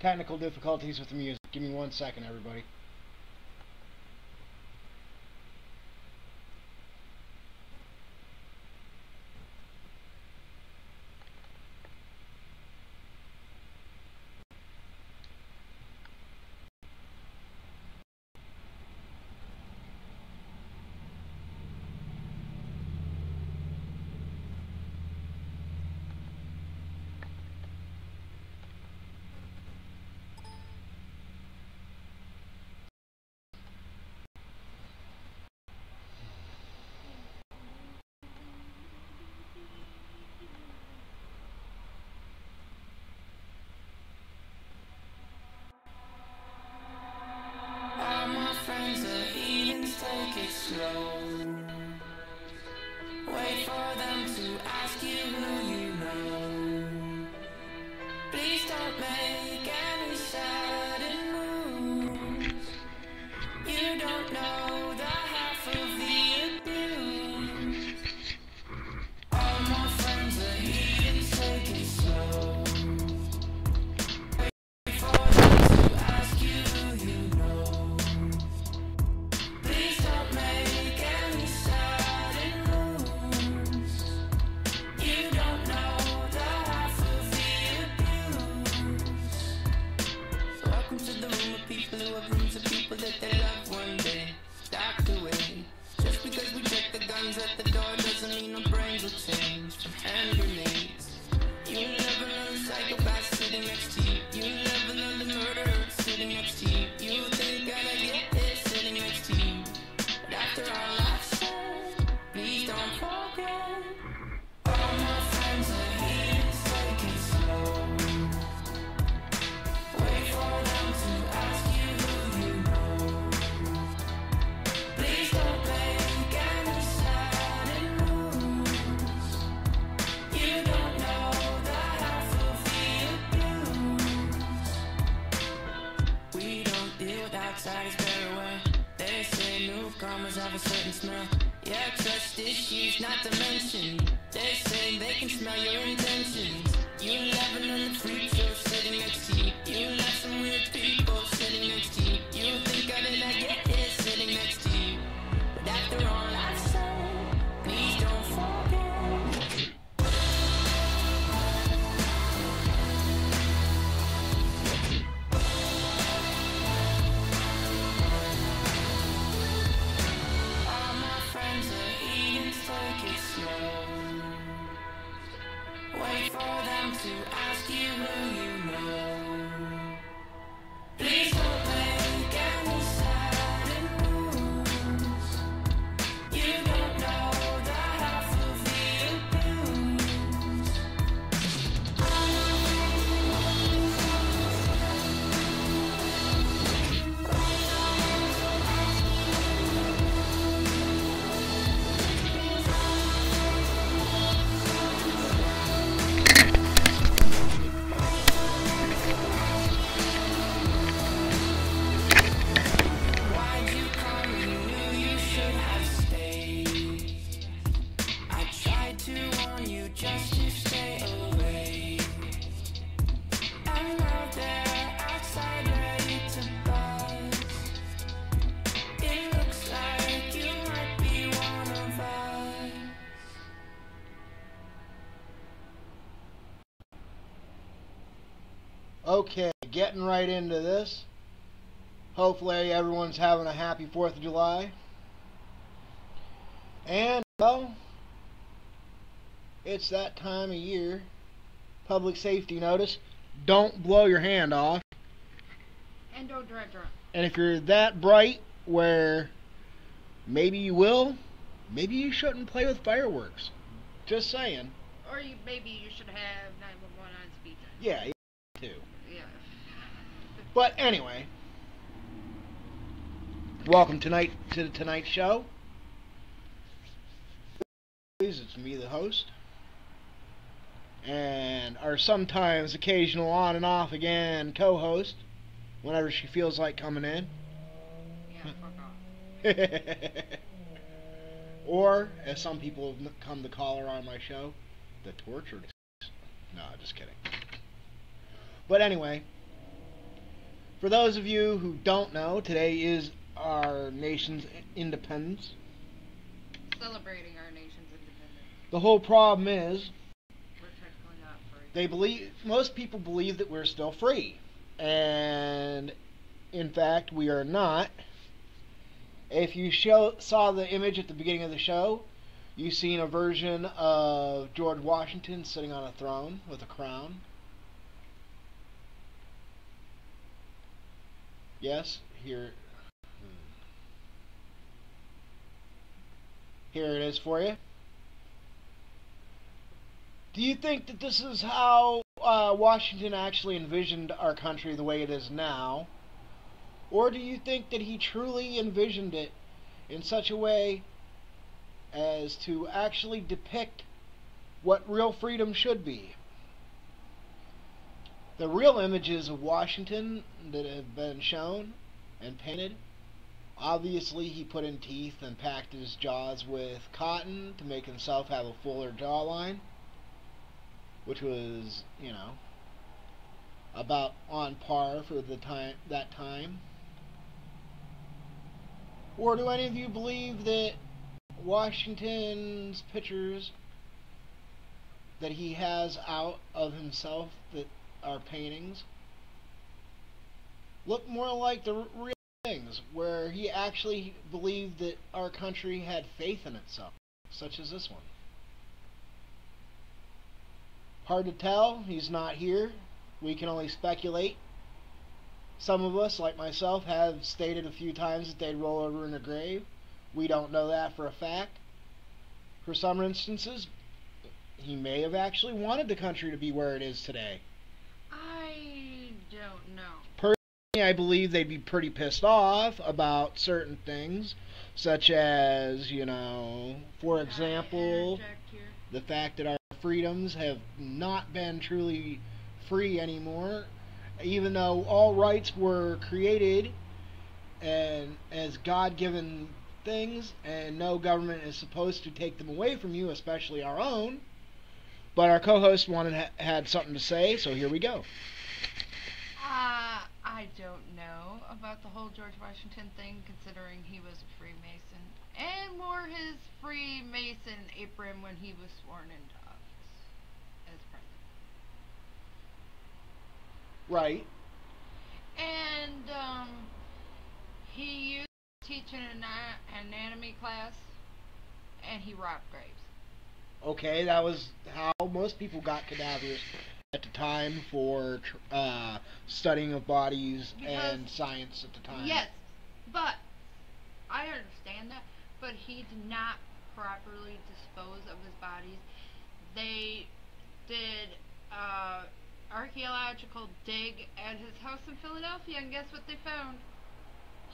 Technical difficulties with the music. Give me 1 second, everybody. All my friends are heathens, take it slow. Wait for them to ask you who you know. Please don't make any sudden moves. You don't know the half of the abuse. All my friends are heathens, take it slow. Wait for them to ask you who you know. Please don't make any sudden moves. You don't know the half of the abuse. So welcome to the room of people who have rooms of people that they love one day docked away. Just because we check the guns at the door doesn't mean our brains will change from hand grenades. You'll never know the psychopath sitting next to you. You'll never know the murderer sitting next to you. You think that I get this sitting next to you. But after all I've said, please don't forget. All my friends are here, take it slow. Wait for them to ask you who you know. Please don't make any sudden moves. You don't know the half of the abuse. We don't deal with outsiders very well. They say newcomers have a certain smell. Yeah, trust issues not to mention. They say they can smell your intentions. You'll never know the freak show sitting next to you. You'll have some weird people sitting next to you. You think I did not get here sitting next to you. But after all I've said, please don't forget. All my friends are heathens, take it slow. Wait for them to ask you who you know. Please don't make any sudden moves. You don't know the half of the abuse. Why'd you come? You knew you should have stayed. I tried to warn you just to stay away. And now they're outside ready to buzz. It looks like you might be one of us. Okay, getting right into this. Hopefully everyone's having a happy 4th of July. And, well, it's that time of year. Public safety notice. Don't blow your hand off. And don't drive drunk. And if you're that bright where maybe you will, maybe you shouldn't play with fireworks. Just saying. Or maybe you should have 911 on speed time. Yeah, too. Yeah. But anyway, welcome tonight to the Tonight Show. It's me, the host, and our sometimes occasional on and off again co-host, whenever she feels like coming in. Yeah, fuck off. Or, as some people have come to call her on my show, the tortured. No, just kidding. But anyway, For those of you who don't know, today is our nation's independence. Celebrating our nation's independence. The whole problem is We're technically not free. most people believe that we're still free. And in fact, we are not. If you saw the image at the beginning of the show, you've seen a version of George Washington sitting on a throne with a crown. Yes, here it is for you. Do you think that this is how Washington actually envisioned our country the way it is now? Or do you think that he truly envisioned it in such a way as to actually depict what real freedom should be? The real images of Washington that have been shown and painted, obviously he put in teeth and packed his jaws with cotton to make himself have a fuller jawline, which was, about on par for that time. Or do any of you believe that Washington's pictures that he has out of himself that are paintings look more like the real things, where he actually believed that our country had faith in itself, such as this one? Hard to tell. He's not here. We can only speculate. Some of us, like myself, have stated a few times that they'd roll over in a grave. We don't know that for a fact. For some instances, he may have actually wanted the country to be where it is today. I don't know. Personally, I believe they'd be pretty pissed off about certain things, such as, for example, Interject here. the fact that our freedoms have not been truly free anymore, even though all rights were created and as God-given things, and no government is supposed to take them away from you, especially our own. But our co-host had something to say, so here we go. I don't know about the whole George Washington thing, considering he was a Freemason and wore his Freemason apron when he was sworn into office as president. Right. And he used to teach an anatomy class, and he robbed graves. Okay, that was how most people got cadavers at the time for studying of bodies and science at the time. Yes, but I understand that, but he did not properly dispose of his bodies. They did archaeological dig at his house in Philadelphia, and guess what they found?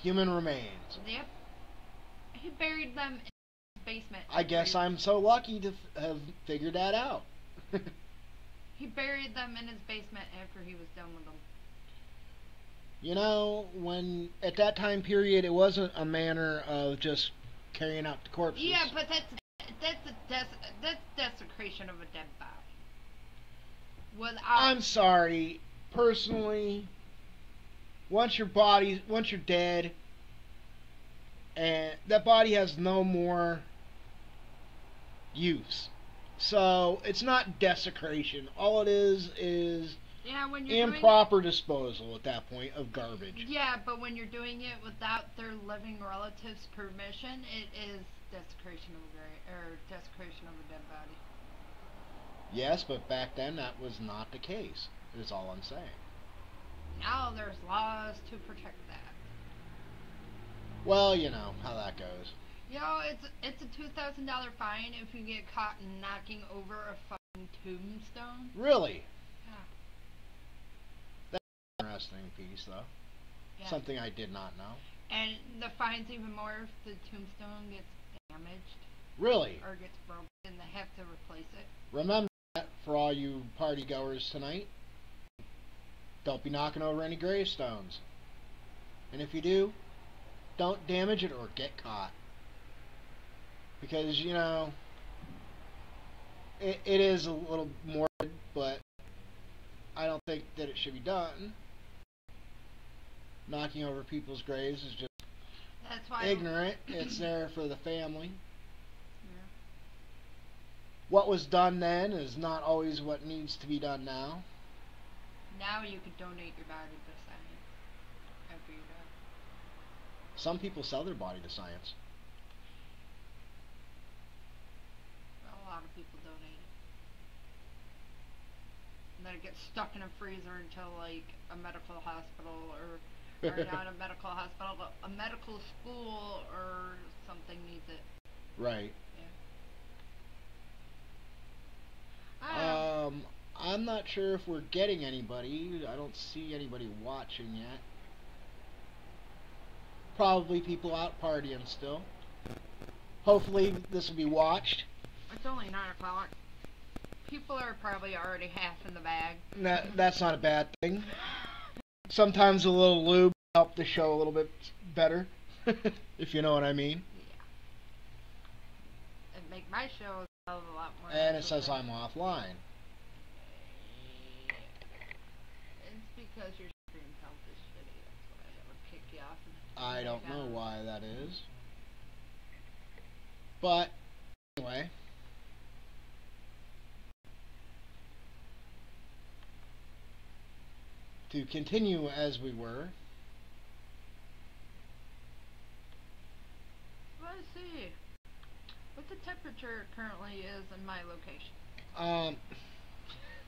Human remains. Yep. He buried them in his basement. I guess I'm so lucky to have figured that out. He buried them in his basement after he was done with them. When at that time period, it wasn't a manner of just carrying out the corpses. Yeah, but that's desecration of a dead body. I'm sorry, personally. Once you're dead, and that body has no more use. So it's not desecration. All it is when you're improper disposal at that point of garbage. Yeah, but when you're doing it without their living relatives' permission, it is desecration of a dead body. Yes, but back then that was not the case. Is all I'm saying. Now there's laws to protect that. Well, you know how that goes. It's a $2,000 fine if you get caught knocking over a fucking tombstone. Really? Yeah. That's an interesting piece, though. Yeah. Something I did not know. And the fine's even more if the tombstone gets damaged. Really? Or gets broken and they have to replace it. Remember that for all you party goers tonight. Don't be knocking over any gravestones. And if you do, don't damage it or get caught. Because, it is a little morbid, but I don't think that it should be done. knocking over people's graves is just That's why. ignorant. It's there for the family. Yeah. What was done then is not always what needs to be done now. Now you could donate your body to science after you die. Some people sell their body to science. A lot of people donate it. And then it gets stuck in a freezer until like a medical hospital or not a medical hospital, but a medical school or something needs it. Right. Yeah. I'm not sure if we're getting anybody. I don't see anybody watching yet. Probably people out partying still. Hopefully this will be watched. It's only 9 o'clock. People are probably already half in the bag. That's not a bad thing. Sometimes a little lube help the show a little bit better, if you know what I mean. It make my show a hell of a lot more. And it says interesting. I'm offline. It's because your stream health is shitty. That's why it would kick you off. I don't know why that is. But, anyway. To continue as we were. Let's see. What the temperature currently is in my location.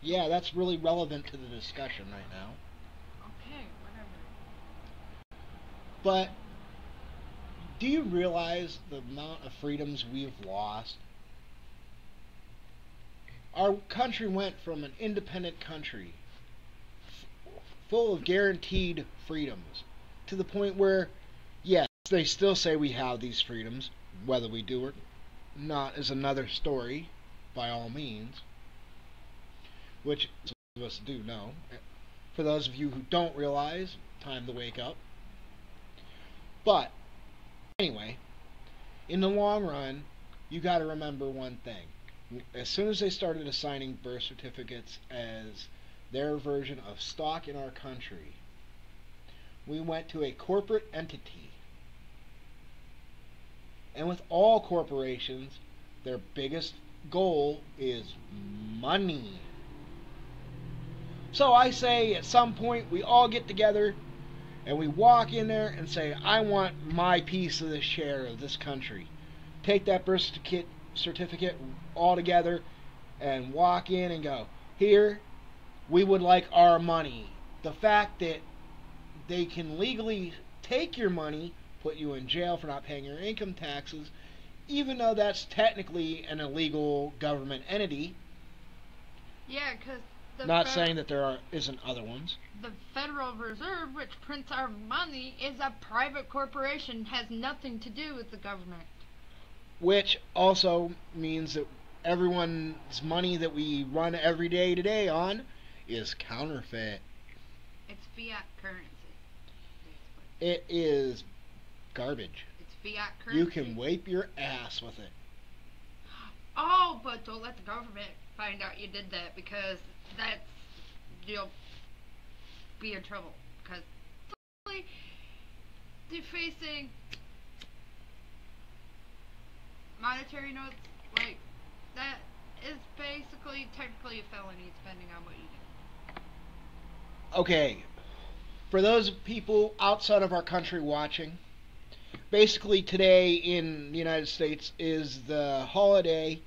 Yeah, that's really relevant to the discussion right now. Okay, whatever. But, do you realize the amount of freedoms we've lost? Our country went from an independent country full of guaranteed freedoms to the point where, yes, they still say we have these freedoms. Whether we do or not is another story, by all means, which some of us do know. For those of you who don't realize, time to wake up. But, anyway, in the long run, you got to remember one thing. As soon as they started assigning birth certificates as their version of stock in our country, we went to a corporate entity. And with all corporations, their biggest goal is money. So I say at some point we all get together and we walk in there and say, I want my piece of the share of this country. Take that birth certificate all together and walk in and go, here, we would like our money. The fact that they can legally take your money, put you in jail for not paying your income taxes, even though that's technically an illegal government entity. Yeah, because Not saying that there isn't other ones. The Federal Reserve, which prints our money, is a private corporation, has nothing to do with the government. Which also means that everyone's money that we run every day today on is counterfeit. It's fiat currency. It is garbage. It's fiat currency. You can wipe your ass with it. Oh, but don't let the government find out you did that, because that's, you'll be in trouble. Because totally defacing monetary notes, like, that is basically technically a felony depending on what you do. Okay, for those people outside of our country watching, basically today in the United States is the holiday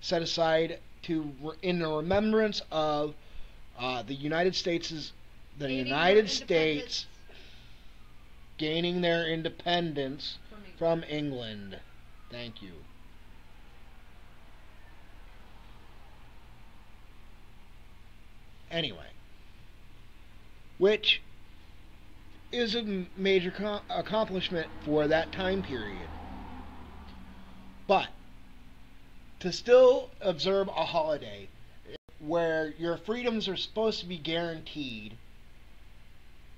set aside to in the remembrance of the United States gaining their independence from England. Thank you. Anyway, which is a major accomplishment for that time period. But to still observe a holiday where your freedoms are supposed to be guaranteed,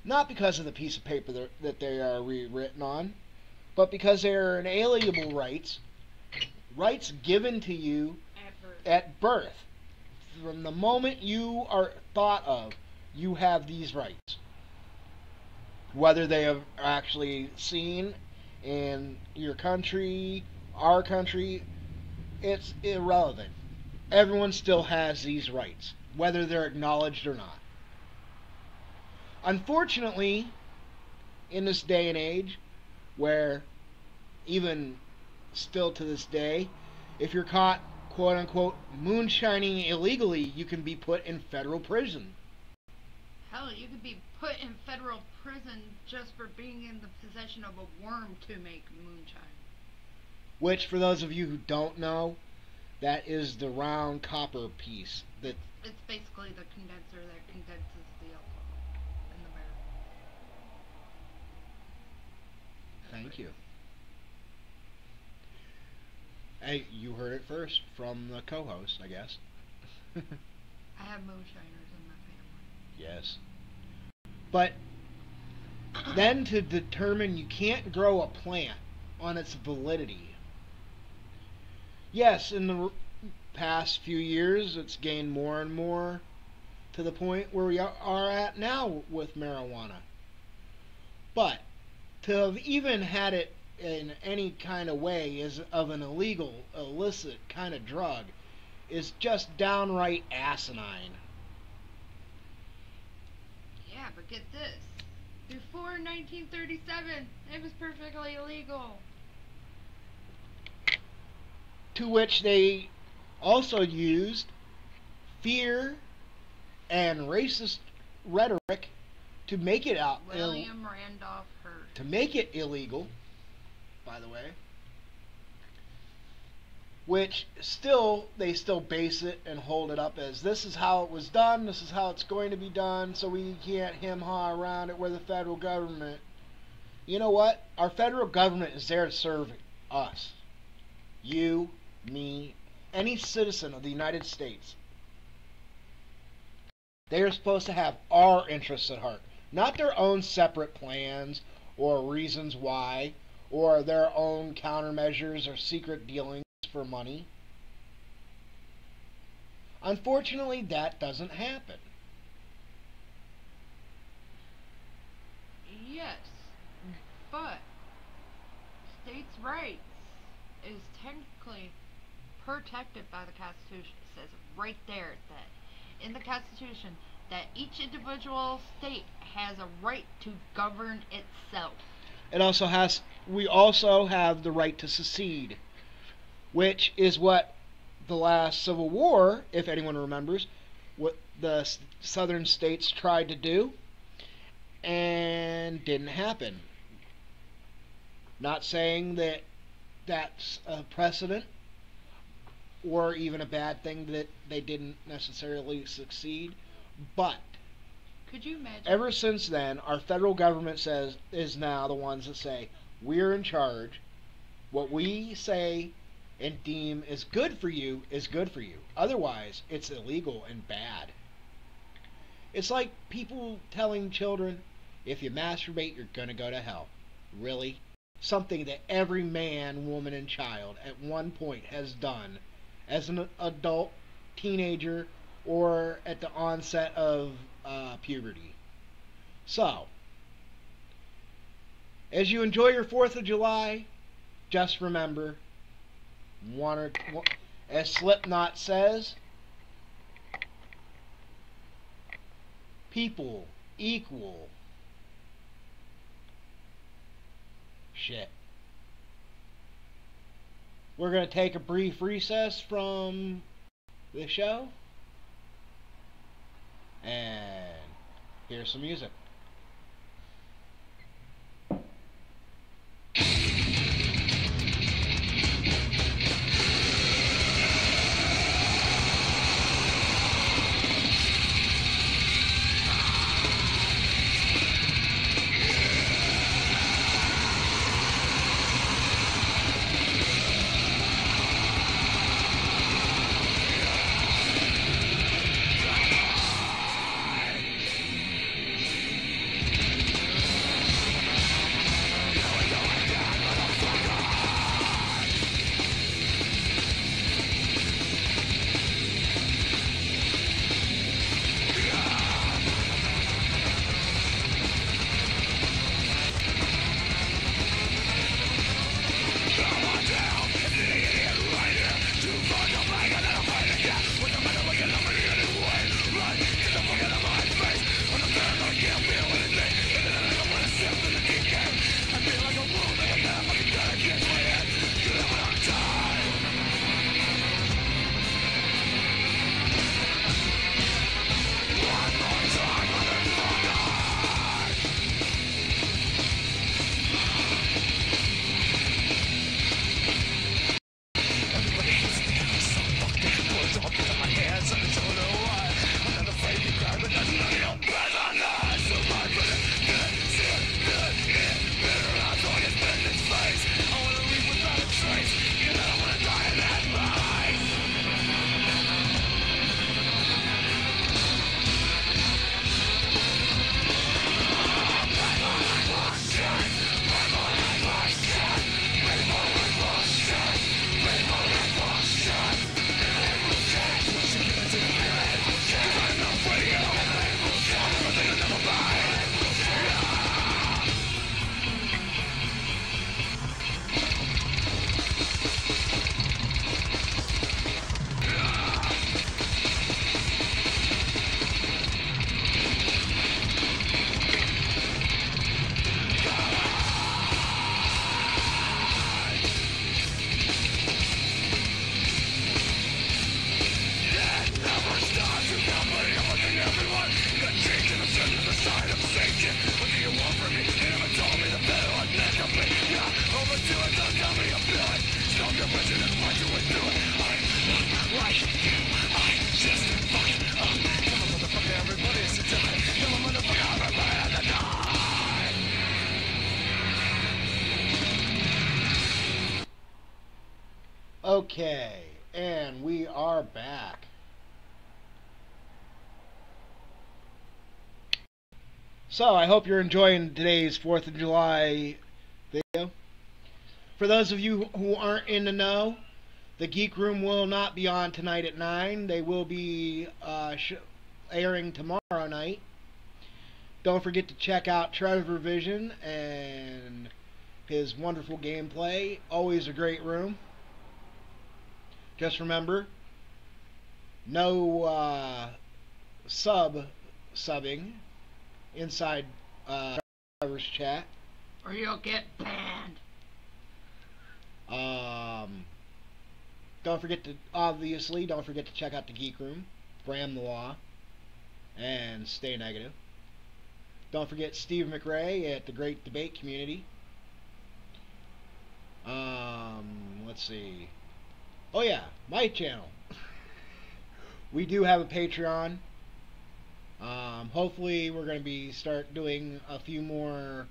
not because of the piece of paper that they are rewritten on, but because they are inalienable rights given to you at birth. From the moment you are thought of, you have these rights. whether they have actually seen in your country, our country, it's irrelevant. Everyone still has these rights, whether they're acknowledged or not. Unfortunately, in this day and age, where even still to this day, if you're caught, quote unquote, moonshining illegally, you can be put in federal prison. Hell, you could be put in federal prison just for being in the possession of a worm to make moonshine. Which, for those of you who don't know, that is the round copper piece that. It's basically the condenser that condenses the alcohol in the barrel. Thank you. Hey, you heard it first from the co-host, I guess. I have moonshiners in my family. Yes. But then to determine you can't grow a plant on its validity. Yes, in the past few years, it's gained more and more to the point where we are at now with marijuana. But to have even had it in any kind of way as of an illegal, illicit kind of drug is just downright asinine. Yeah, but get this. Before 1937, it was perfectly illegal. To which they also used fear and racist rhetoric to make it out William Randolph Hearst. to make it illegal, by the way. Which they still base it and hold it up as this is how it was done, this is how it's going to be done, so we can't hem-haw around it. We're the federal government. You know what? Our federal government is there to serve us. You, me, any citizen of the United States. They are supposed to have our interests at heart, not their own separate plans or reasons why, or their own countermeasures or secret dealings for money. Unfortunately, that doesn't happen. Yes, but states' rights is technically protected by the Constitution. It says right there that in the Constitution that each individual state has a right to govern itself. We also have the right to secede, which is what the last Civil War, if anyone remembers, what the southern states tried to do and didn't happen. Not saying that that's a precedent or even a bad thing that they didn't necessarily succeed, but Could you imagine? ever since then, our federal government is now the ones that say we're in charge. What we say and deem is good for you is good for you. Otherwise, it's illegal and bad. It's like people telling children, if you masturbate, you're going to go to hell. Really? Something that every man, woman, and child at one point has done as an adult, teenager, or at the onset of puberty. So, as you enjoy your 4th of July, just remember, as Slipknot says, people equal shit. We're going to take a brief recess from the show, and here's some music. Okay, and we are back. So, I hope you're enjoying today's 4th of July video. For those of you who aren't in the know, the Geek Room will not be on tonight at 9. They will be airing tomorrow night. Don't forget to check out Trevor Vision and his wonderful gameplay. Always a great room. Just remember, no subbing inside Trevor's chat. Or you'll get banned. Don't forget to check out the Geek Room, Bram the Law, and Stay Negative. Don't forget Steve McRae at the Great Debate Community. Let's see. Oh yeah, my channel. We do have a Patreon. Hopefully we're going to start doing a few more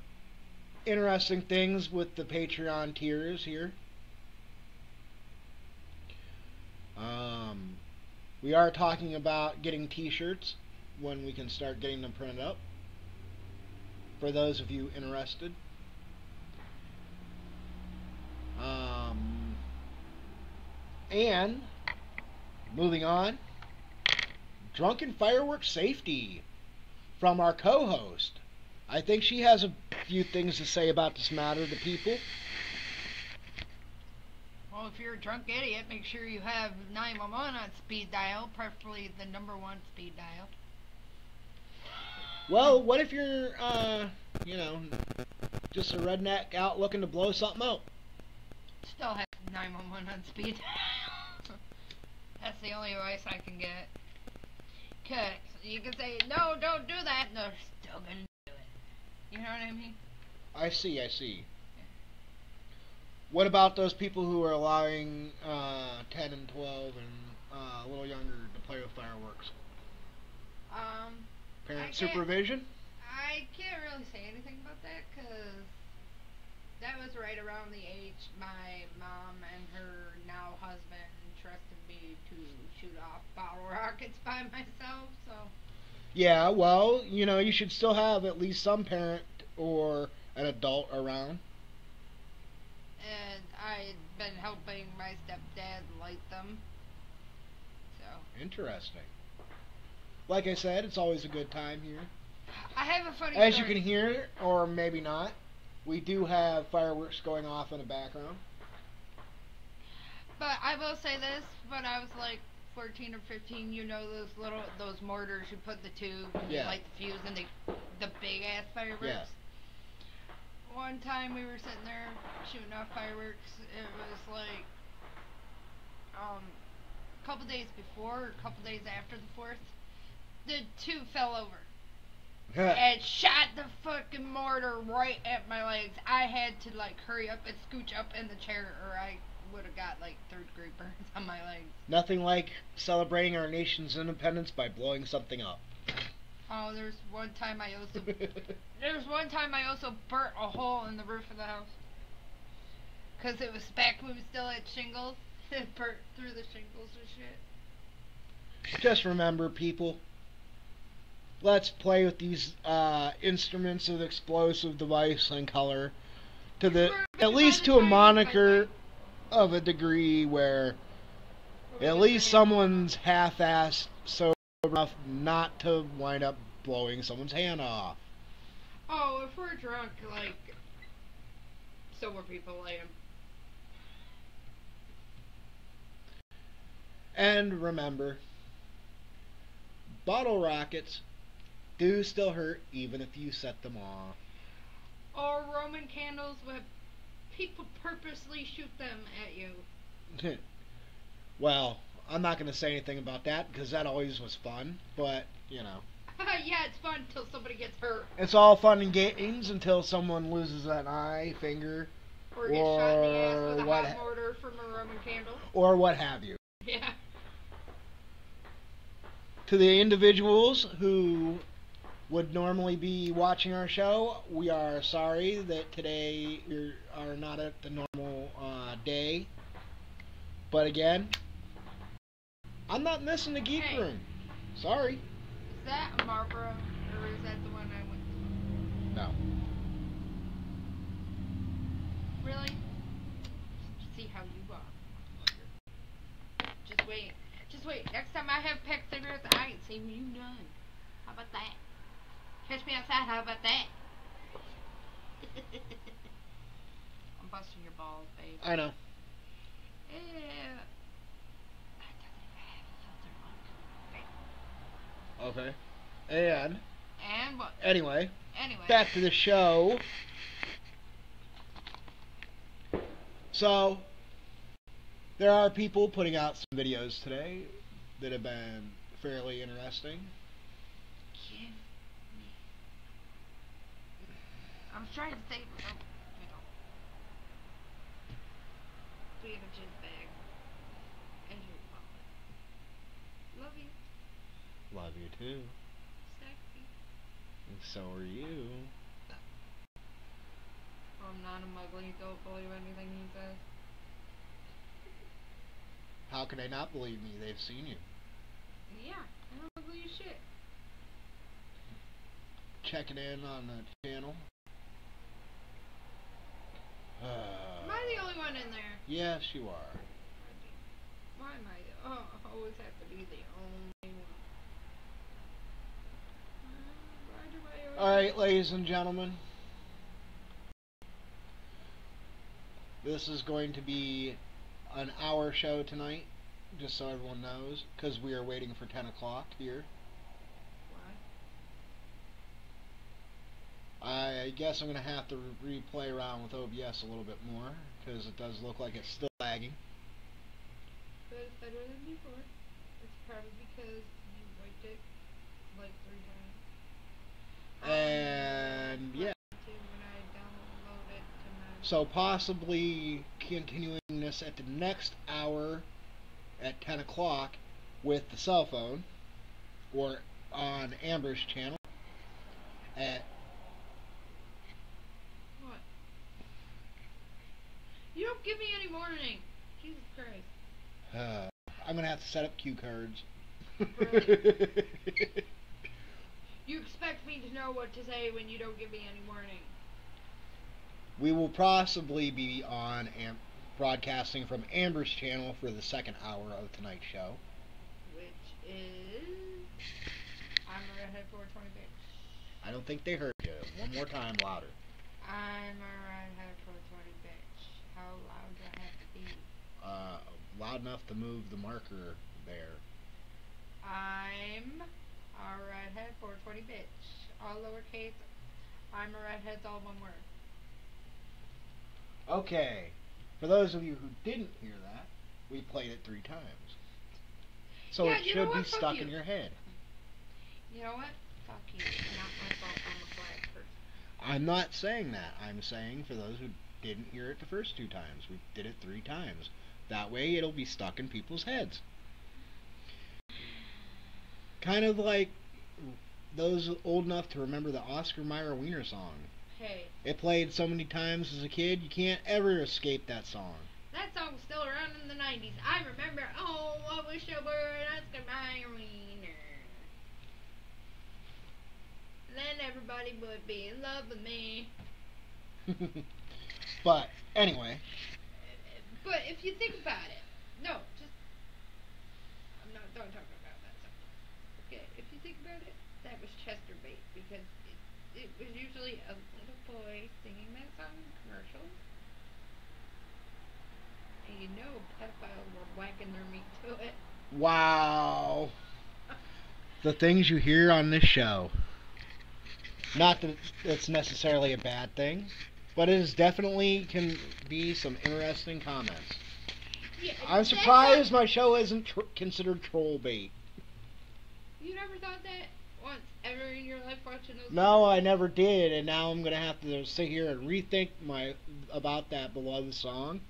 interesting things with the Patreon tiers here. We are talking about getting t-shirts when we can start getting them printed up, for those of you interested. And moving on, drunken fireworks safety from our co-host. I think she has a few things to say about this matter to people. Well, if you're a drunk idiot, make sure you have 911 on speed dial, preferably the #1 speed dial. Well, what if you're, just a redneck out looking to blow something out? Still have 911 on speed dial. That's the only advice I can get. Cause you can say, no, don't do that, and they're still gonna do it. You know what I mean? I see. What about those people who are allowing 10 and 12 and a little younger to play with fireworks? Parent supervision? I can't really say anything about that, because that was right around the age my mom and her now husband trusted me to shoot off bottle rockets by myself, so. Yeah, well, you should still have at least some parent or an adult around. And I'd been helping my stepdad light them, so. Interesting. Like I said, it's always a good time here. I have a funny As story. you can hear, or maybe not, we do have fireworks going off in the background. But I will say this, when I was like 14 or 15, those mortars you put the tube and you Yeah. light the fuse and the big ass fireworks. Yeah. One time we were sitting there shooting off fireworks. It was like a couple days before or a couple days after the 4th. The tube fell over. And shot the fucking mortar right at my legs. I had to hurry up and scooch up in the chair, or I would have got 3rd-degree burns on my legs. Nothing like celebrating our nation's independence by blowing something up. Oh, there's one time I also burnt a hole in the roof of the house. 'Cause it was back when we still had shingles. It burnt through the shingles and shit. Just remember, people, let's play with these instruments of explosive device and color at least to a moniker of a degree where at least someone's half-assed sober enough not to wind up blowing someone's hand off. Oh, if we're drunk, sober people light 'em. And remember, bottle rockets do still hurt even if you set them off. Or Roman candles when people purposely shoot them at you. Well, I'm not going to say anything about that because that always was fun, but, Yeah, it's fun until somebody gets hurt It's all fun and games until someone loses an eye, finger, or gets shot in the ass or with a what hot mortar from a Roman candle. or what have you. Yeah. To the individuals who would normally be watching our show, we are sorry that today we are not at the normal day. But again, I'm not missing the geek Hey. room. Sorry. Is that a Marlboro or is that the one I went to? No. Really? See how you are. Just wait. Just wait. Next time I have packed cigarettes, I ain't seen you none. How about that? Catch me outside. How about that? I'm busting your balls, babe. I know. Yeah. I don't even have a filter on. Okay. And And what? anyway, Anyway. back to the show. So, there are people putting out some videos today that have been fairly interesting. Give me. I was trying to think. Oh, you know. We have a jizz bag. And your wallet. Love you. Love you too. Sexy. And so are you. I'm not a mugly. Don't believe anything he says. How can they not believe me? They've seen you. Yeah, I don't believe shit. Checking in on the channel. Am I the only one in there? Yes, you are. Why am I? Oh, I always have to be the only one. Why do I always? Alright, ladies and gentlemen. This is going to be an hour show tonight, just so everyone knows, because we are waiting for 10 o'clock here. Why? I guess I'm going to have to replay around with OBS a little bit more, because it does look like it's still lagging. But it's better than before. It's probably because you wiped it like 3 times. And yeah, When I download it to my. so possibly continuing this at the next hour at 10 o'clock with the cell phone, or on Amber's channel at What? You don't give me any warning. Jesus Christ. I'm gonna have to set up cue cards. Really? You expect me to know what to say when you don't give me any warning. We will possibly be on broadcasting from Amber's channel for the second hour of tonight's show. Which is. I'm a redhead 420 bitch. I don't think they heard you. One more time, louder. I'm a redhead 420 bitch. How loud do I have to be? Loud enough to move the marker there. I'm a redhead 420 bitch. All lowercase. I'm a redhead's all one word. Okay. For those of you who didn't hear that, we played it 3 times. So Yeah, it you know should be what? Fuck stuck you. in your head. You know what? Fuck you. It's not my fault. I'm a flag person. I'm not saying that. I'm saying for those who didn't hear it the first 2 times, we did it 3 times. That way it'll be stuck in people's heads. Kind of like those old enough to remember the Oscar Mayer Wiener song. Hey, It played so many times as a kid, you can't ever escape that song. that song was still around in the 90s. I remember, oh, I wish I were an Oscar Mayer wiener. Then everybody would be in love with me. But anyway, But if you think about it, no, just I'm not done talking about that subject. Okay, if you think about it, that was Chester bait because it was usually a little boy singing that song in commercials. And you know pedophiles were whacking their meat to it. wow. The things you hear on this show. Not that it's necessarily a bad thing, but it is definitely can be some interesting comments. Yeah, I'm that's surprised my show isn't considered troll bait. You never thought that once? ever in your life watching those? No, I never did, and now I'm gonna have to sit here and rethink about that beloved song.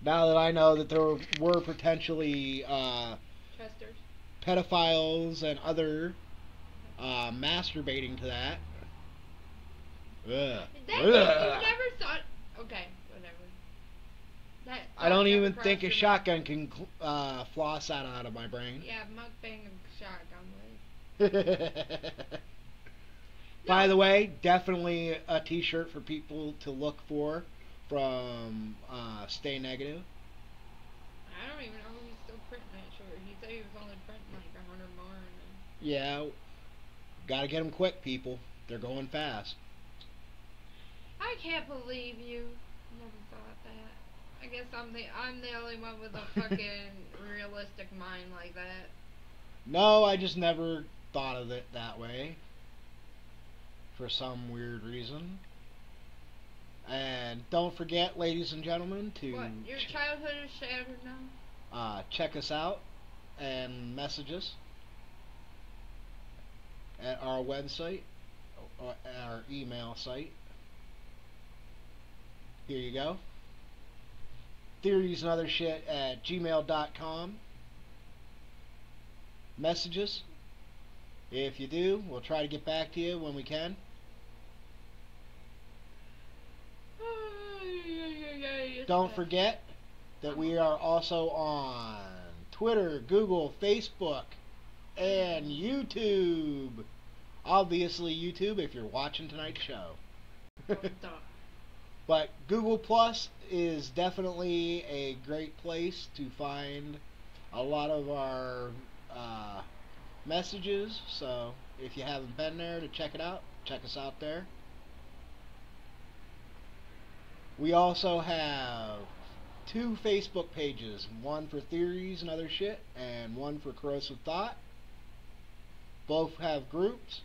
Now that I know that there were potentially Chesters. pedophiles and other masturbating to that. Ugh. You never thought. Okay, whatever. That I don't thought even never think a crossed your shotgun can floss that out of my brain. mind. Yeah, mukbang and shotgun way. By the way, definitely a T-shirt for people to look for from Stay Negative. I don't even know if he's still printing that shirt. He said he was only printing like 100 more. Yeah, gotta get them quick, people. They're going fast. I can't believe you never thought that. I guess I'm the only one with a fucking realistic mind like that. No, I just never thought of it that way. For some weird reason. And don't forget, ladies and gentlemen, to What? Your childhood is shattered now? check us out and message us at our website, or our email site. Here you go. Theories and other shit at gmail.com. Message us. If you do, we'll try to get back to you when we can. Don't forget that we are also on Twitter, Google, Facebook, and YouTube. Obviously YouTube if you're watching tonight's show. But Google Plus is definitely a great place to find a lot of our messages. So if you haven't been there to check it out, check us out there. We also have 2 Facebook pages, one for theories and other shit, and one for corrosive thought. Both have groups.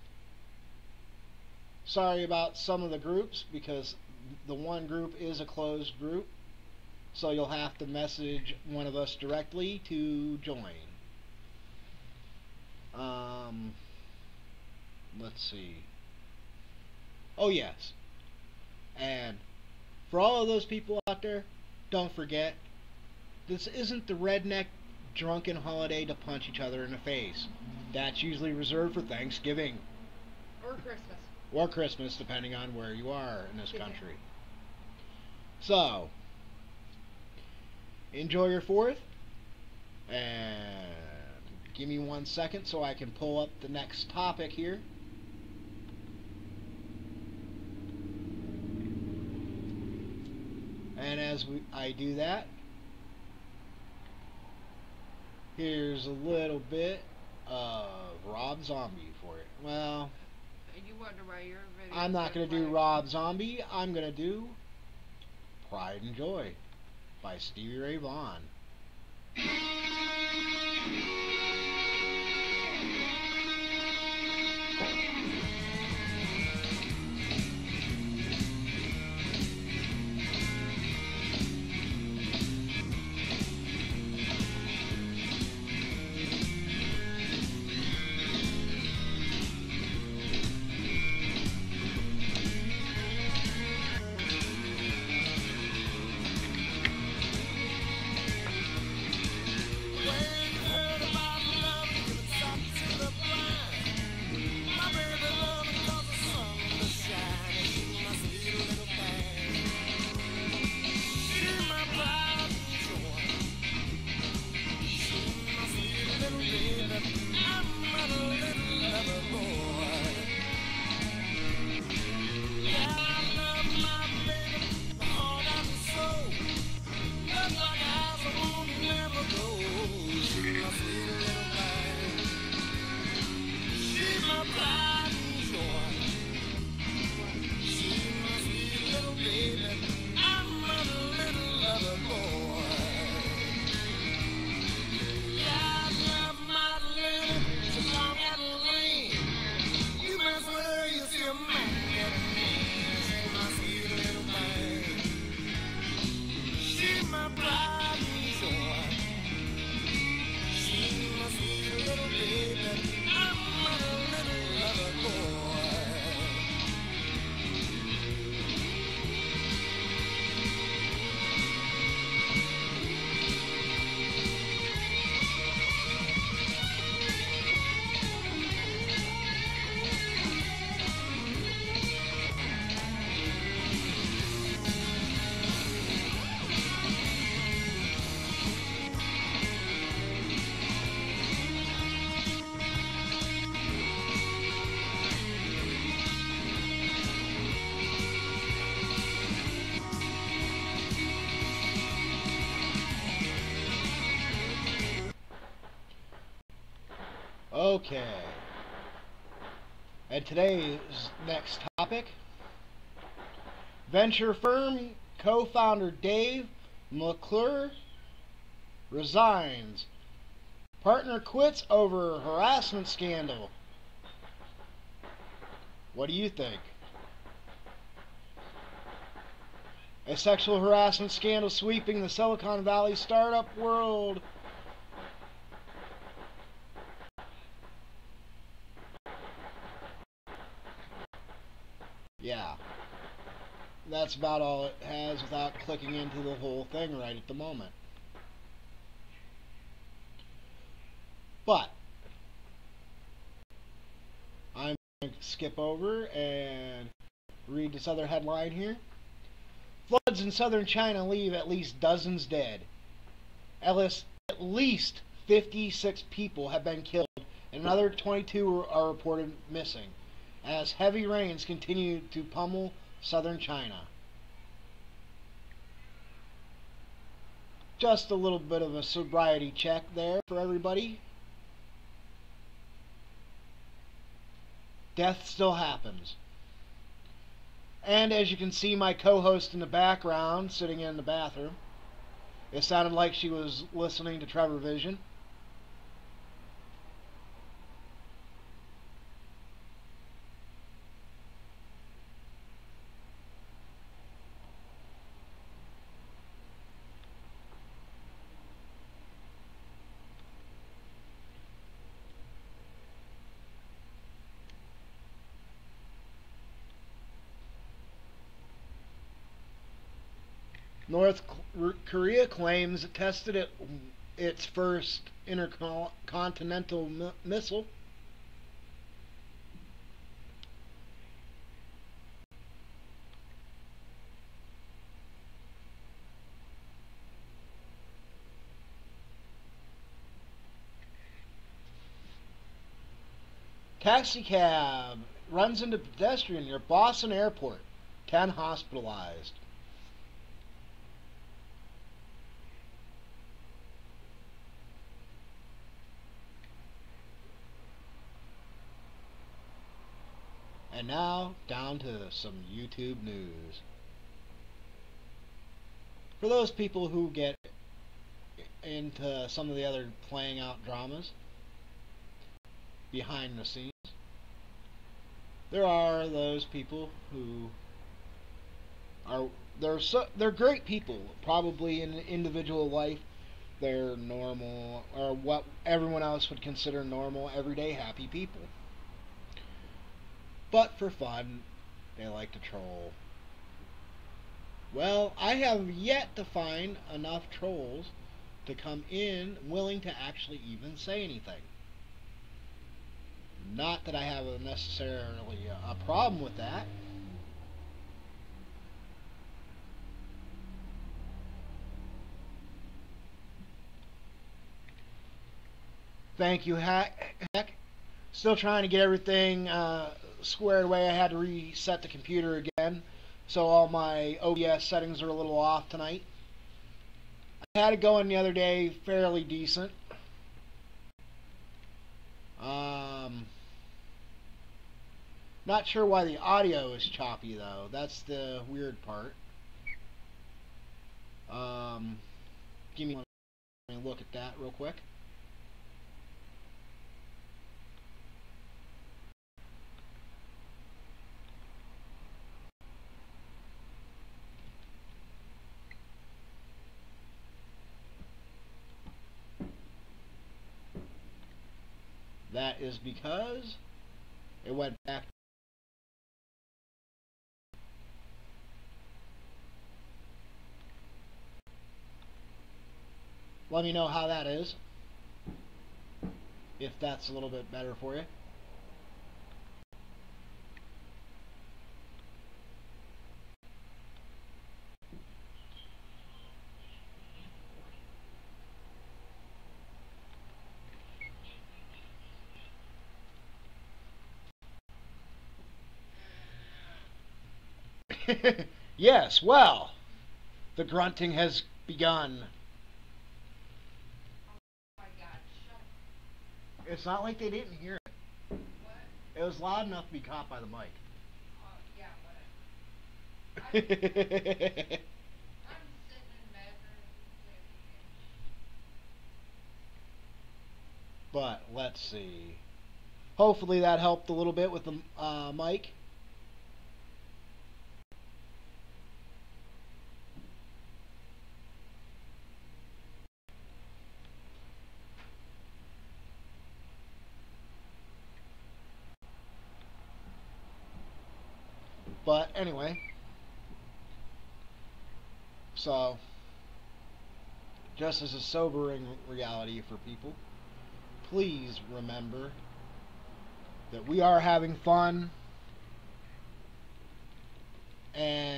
Sorry about some of the groups, because the one group is a closed group, so you'll have to message one of us directly to join. Let's see. Oh yes, and for all of those people out there, don't forget, this isn't the redneck drunken holiday to punch each other in the face. That's usually reserved for Thanksgiving. Or Christmas. Or Christmas, depending on where you are in this country. So, enjoy your 4th, and give me 1 second so I can pull up the next topic here. And as I do that, here's a little bit of Rob Zombie for it. Well, You wonder why your video. I'm not going to do Rob Zombie. I'm going to do Pride and Joy by Stevie Ray Vaughan. Well, you heard about Okay. And today's next topic. Venture firm co-founder Dave McClure resigns. Partner quits over harassment scandal. What do you think? A sexual harassment scandal sweeping the Silicon Valley startup world. Yeah. That's about all it has without clicking into the whole thing right at the moment. But I'm going to skip over and read this other headline here. Floods in southern China leave at least dozens dead. At least 56 people have been killed and another 22 are reported missing as heavy rains continue to pummel southern China. Just a little bit of a sobriety check there for everybody. Death still happens. And as you can see, my co-host in the background, sitting in the bathroom, it sounded like she was listening to Trevor Vision. North Korea claims it tested its first intercontinental missile. Taxicab runs into pedestrian near Boston Airport. 10 hospitalized. And now, down to some YouTube news. For those people who get into some of the other playing out dramas behind the scenes, there are those people who are they're great people, probably in an individual life. They're normal, or what everyone else would consider normal, everyday, happy people. But for fun, they like to troll. Well, I have yet to find enough trolls to come in willing to actually even say anything. Not that I have necessarily a problem with that. Thank you, Heck. Still trying to get everything squared away. I had to reset the computer again, so all my OBS settings are a little off tonight. I had it going the other day fairly decent. Not sure why the audio is choppy though. That's the weird part. Give me a look at that real quick. That is because it went back. Let me know how that is, if that's a little bit better for you. Yes, well, the grunting has begun. It's not like they didn't hear it. What? It was loud enough to be caught by the mic. Yeah, whatever. I'm sitting in the bedroom. But let's see. Hopefully that helped a little bit with the mic. But anyway, so just as a sobering reality for people, please remember that we are having fun, and